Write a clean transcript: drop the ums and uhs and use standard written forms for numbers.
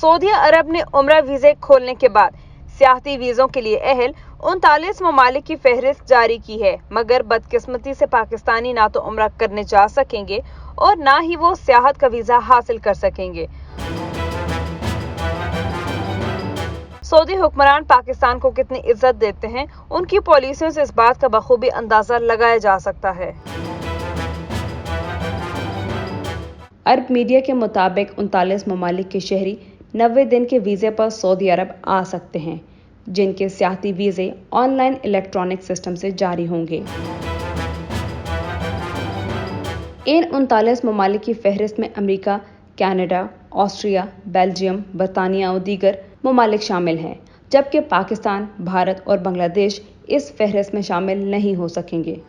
Saudi अरब ने उम्रा वीज़े खोलने के बाद सियाहती वीज़ों के लिए अहल 39 ममालिक की फहरिस्त जारी की है, मगर बदकिस्मती से पाकिस्तानी ना तो उम्रा करने जा सकेंगे और ना ही वो सियाहत का वीज़ा हासिल कर सकेंगे। सऊदी हुक्मरान पाकिस्तान को कितनी इज्जत देते हैं, उनकी पॉलिसियों से इस बात का बखूबी अंदाज़ा लगाया जा सकता है। अरब मीडिया के मुताबिक 39 ममालिक के शहरी 90 दिन के वीज़े पर सऊदी अरब आ सकते हैं, जिनके सियाहती वीज़े ऑनलाइन इलेक्ट्रॉनिक सिस्टम से जारी होंगे। इन 39 ममालिक की फहरिस्त में अमेरिका, कनाडा, ऑस्ट्रिया, बेल्जियम, बरतानिया और दीगर ममालिक शामिल हैं, जबकि पाकिस्तान, भारत और बांग्लादेश इस फहरिस्त में शामिल नहीं हो सकेंगे।